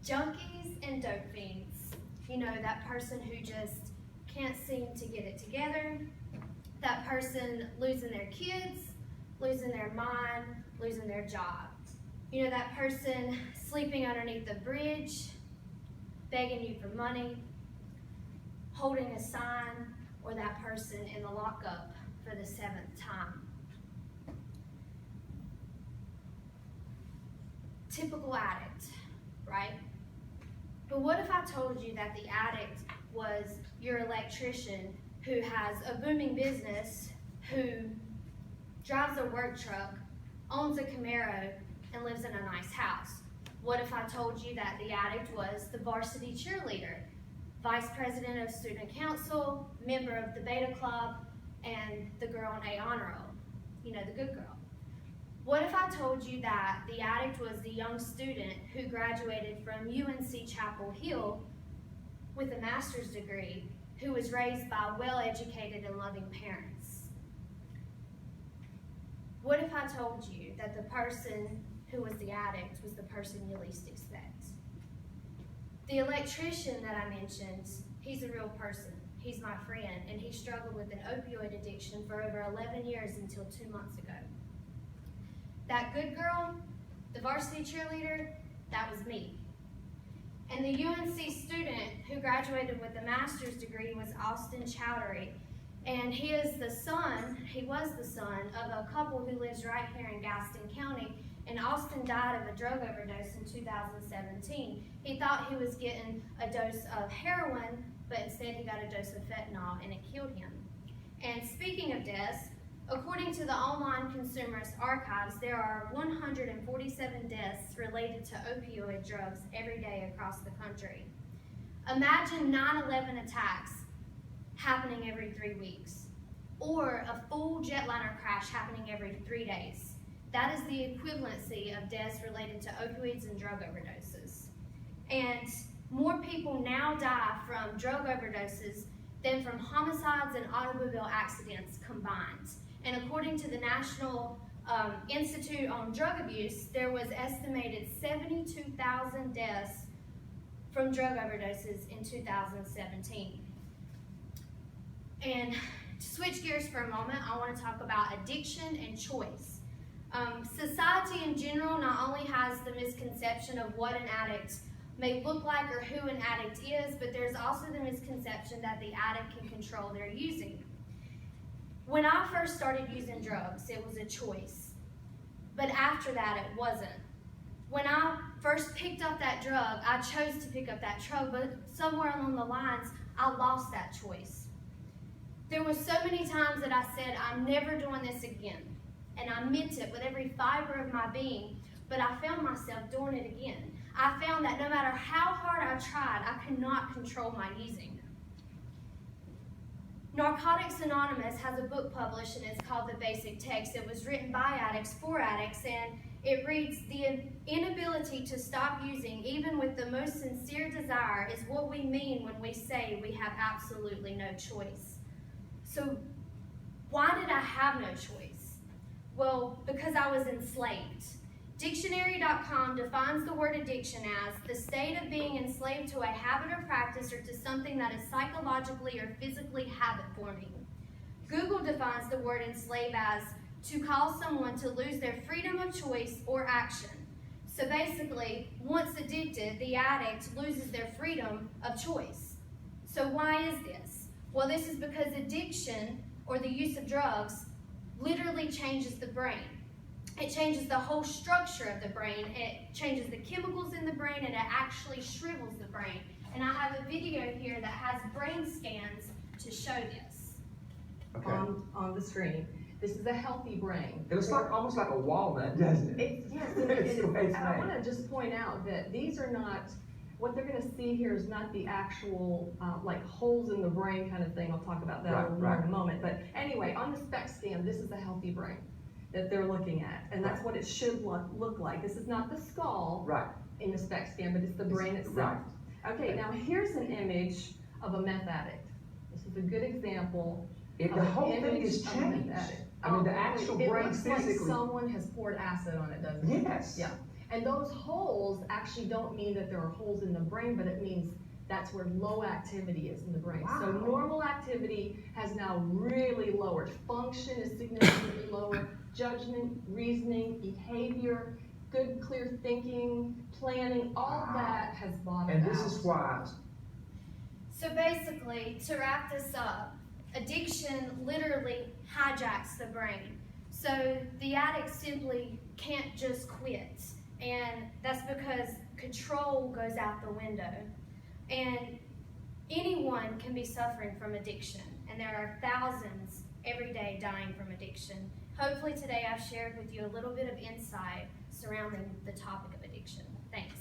Junkies and dope fiends. You know, that person who just can't seem to get it together. That person losing their kids, losing their mind, losing their job. You know, that person sleeping underneath the bridge, begging you for money, holding a sign, or that person in the lockup for the 7th time. Typical addict, right? But what if I told you that the addict was your electrician who has a booming business, who drives a work truck, owns a Camaro, and lives in a nice house? What if I told you that the addict was the varsity cheerleader, vice president of student council, member of the beta club, and the girl on A honor roll, you know, the good girl? What if I told you that the addict was the young student who graduated from UNC Chapel Hill with a master's degree, who was raised by well-educated and loving parents? What if I told you that the person who was the addict was the person you least expect? The electrician that I mentioned, he's a real person. He's my friend, and he struggled with an opioid addiction for over 11 years until 2 months ago. That good girl, the varsity cheerleader, that was me. And the UNC student who graduated with a master's degree was Austin Chowdhury. And he was the son of a couple who lives right here in Gaston County. And Austin died of a drug overdose in 2017. He thought he was getting a dose of heroin, but instead he got a dose of fentanyl, and it killed him. And speaking of deaths, according to the Online Consumerist Archives, there are 147 deaths related to opioid drugs every day across the country. Imagine 9/11 attacks happening every 3 weeks, or a full jetliner crash happening every 3 days. That is the equivalency of deaths related to opioids and drug overdoses. And more people now die from drug overdoses than from homicides and automobile accidents combined. And according to the National Institute on Drug Abuse, there was estimated 72,000 deaths from drug overdoses in 2017. And to switch gears for a moment, I want to talk about addiction and choice. Society in general not only has the misconception of what an addict may look like or who an addict is, but there's also the misconception that the addict can control their using. When I first started using drugs, it was a choice. But after that, it wasn't. When I first picked up that drug, I chose to pick up that drug, but somewhere along the lines, I lost that choice. There were so many times that I said, I'm never doing this again. And I meant it with every fiber of my being, but I found myself doing it again. I found that no matter how hard I tried, I could not control my using. Narcotics Anonymous has a book published, and it's called The Basic Text. It was written by addicts for addicts, and it reads, "The inability to stop using, even with the most sincere desire, is what we mean when we say we have absolutely no choice." So why did I have no choice? Well, because I was enslaved. Dictionary.com defines the word addiction as the state of being enslaved to a habit or practice or to something that is psychologically or physically habit-forming. Google defines the word enslave as to cause someone to lose their freedom of choice or action. So basically, once addicted, the addict loses their freedom of choice. So why is this? Well, this is because addiction, or the use of drugs, literally changes the brain. It changes the whole structure of the brain. It changes the chemicals in the brain, and it actually shrivels the brain. And I have a video here that has brain scans to show this. Okay. On the screen. This is a healthy brain. It looks like almost like a walnut, doesn't it? Yes, It's the way it's and I made. want to just point out that these are not, what they're going to see here is not the actual like holes in the brain kind of thing. I'll talk about that a little more in a moment. But anyway, on the SPECT scan, this is a healthy brain that they're looking at, and that's what it should look like. This is not the skull in the SPECT scan, but it's the brain itself. Okay, now here's an image of a meth addict. This is a good example. The whole thing is changed. I mean, the actual brain looks physically. like someone has poured acid on it, doesn't it? Yes. Yeah. And those holes actually don't mean that there are holes in the brain, but it means that's where low activity is in the brain. So Wow. normal activity has now really lowered. Function is significantly lower. Judgment, reasoning, behavior, good clear thinking, planning, all Wow. that has bottomed And out. this is why, So basically, to wrap this up, addiction literally hijacks the brain. So the addict simply can't just quit. And that's because control goes out the window. And anyone can be suffering from addiction. And there are thousands every day dying from addiction. Hopefully today I've shared with you a little bit of insight surrounding the topic of addiction. Thanks.